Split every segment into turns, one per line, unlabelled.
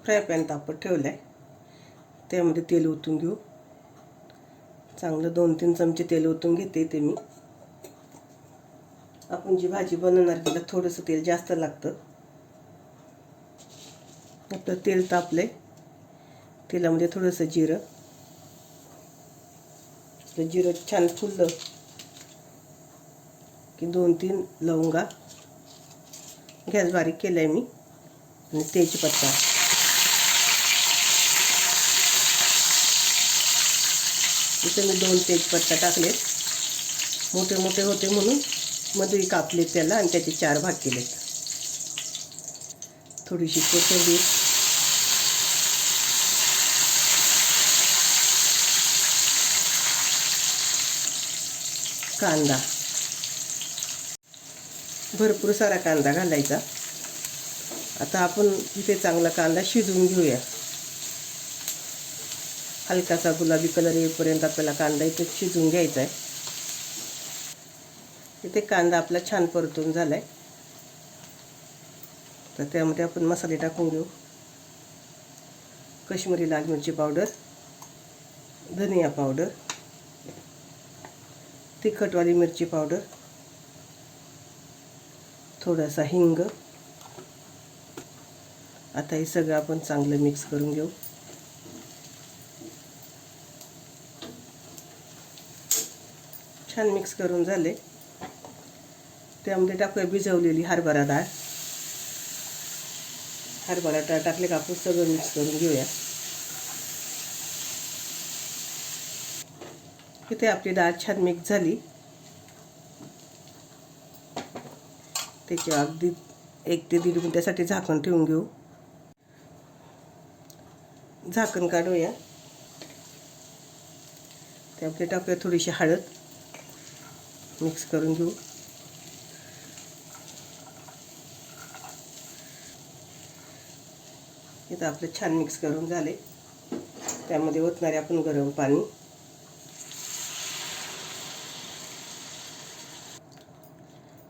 Fry pan तापत ठेवला आहे. त्यामध्ये तेल ओतून घेऊ. चांगलं 2-3 चमचे तेल ओतून घेते ते मी. आपण जी भाजी बनवणार तिला थोडंसं तेल जास्त लागतं. आपलं तेल तापले. तेलामध्ये थोडंसं जिरं. जिरं छान फुललं की 2-3 लवंगा. गॅस बारीक केलाय मी. आणि तेजपत्ता. इथे मी 2 तेजपत्ता टाकलेत. मोठे मोठे होते म्हणून मध्ये कापले त्याला आणि त्याचे 4 भाग केलेत. थोडीशी कोथिंबीर. कांदा. भरपूर सारा कांदा घालायचा. आता आपण इथे चांगला कांदा शिजवून घेऊया. हलकासा गुलाबी कलर येईपर्यंत आपल्याला कांदा इथे शिजवून घ्यायचा आहे. इथे कांदा आपला छान परतून झालाय. तर त्यामध्ये आपण मसाले टाकून घेऊ. काश्मीरी लाल मिरची पावडर, धनिया पावडर, तिखटवाली मिरची पावडर, थोडासा हिंग. आता हे सगळं आपण चांगलं मिक्स करून घेऊ. छान मिक्स करून झाले. त्यामध्ये टाकूया भिजवलेली हरभरा डाळ. हरभरा डाळ टाकले का आपण सगळं मिक्स करून घेऊया. इथे आपली डाळ छान मिक्स झाली. त्याची अगदी 1 ते 1.5 मिनिटासाठी झाकण ठेवून घेऊ. झाकण काढूया. त्यामध्ये टाकूया थोडीशी हळद. मिक्स करून घेऊ. इथं आपलं छान मिक्स करून झाले. त्यामध्ये ओतणारे आपण गरम पाणी.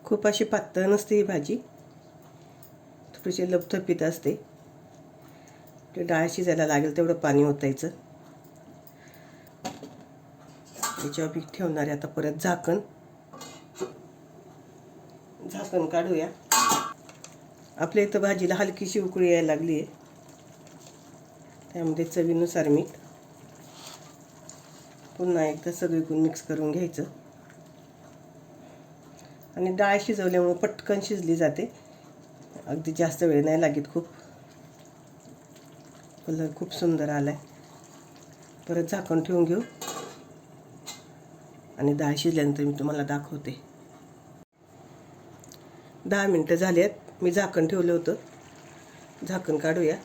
खूप अशी पातळ नसते ही भाजी. थोडीशी लपथपीत असते. ते डाळ शिजायला लागेल तेवढं पाणी ओतायचं. त्याच्यावर पीठ ठेवणारे आता परत झाकण. झाकण काढूया. आपल्या इथं भाजीला हलकीशी उकळी यायला लागली आहे. त्यामध्ये चवीनुसार मीठ. पुन्हा एकदा सगळीकडून मिक्स करून घ्यायचं. आणि डाळ शिजवल्यामुळे पटकन शिजली जाते. अगदी जास्त वेळ नाही लागत. कलर खूप सुंदर आलाय. परत झाकण ठेवून घेऊ. आणि डाळ शिजल्यानंतर मी तुम्हाला दाखवते. 10 मिनिटं झाली आहेत. मी झाकण ठेवलं होतं. झाकण काढूया.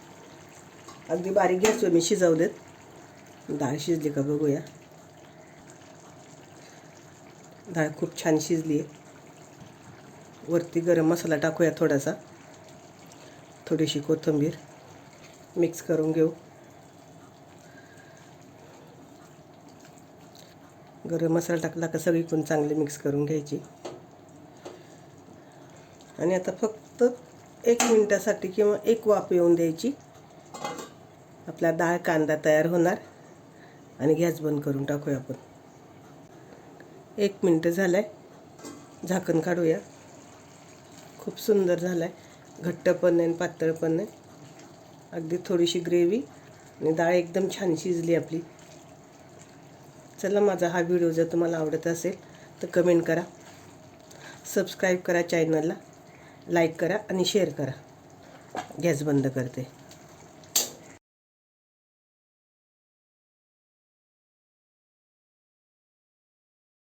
अगदी बारीक गॅसवर मी शिजवलेत. डाळ शिजली का बघूया. डाळ खूप छान शिजली आहे. वरती गरम मसाला टाकूया थोडासा. थोडीशी कोथिंबीर. मिक्स करून घेऊ. गरम मसाला टाकला का सगळीकडून चांगले मिक्स करून घ्यायची. आणि आता फक्त 1 मिनिटासाठी किंवा 1 वाफ येऊन द्यायची. आपला डाळ कांदा तयार होणार. आणि गॅस बंद करून टाकूया आपण. 1 मिनिट झालाय. झाकण काढूया. खूप सुंदर झालाय. घट्ट पण नाही पातळ पण नाही. अगदी थोडीशी ग्रेव्ही आणि डाळ एकदम छान शिजली आपली. चला, माझा हा व्हिडिओ जर तुम्हाला आवडत असेल तर कमेंट करा. सबस्क्राईब करा चॅनलला. लाईक करा आणि शेअर करा. गॅस बंद करते.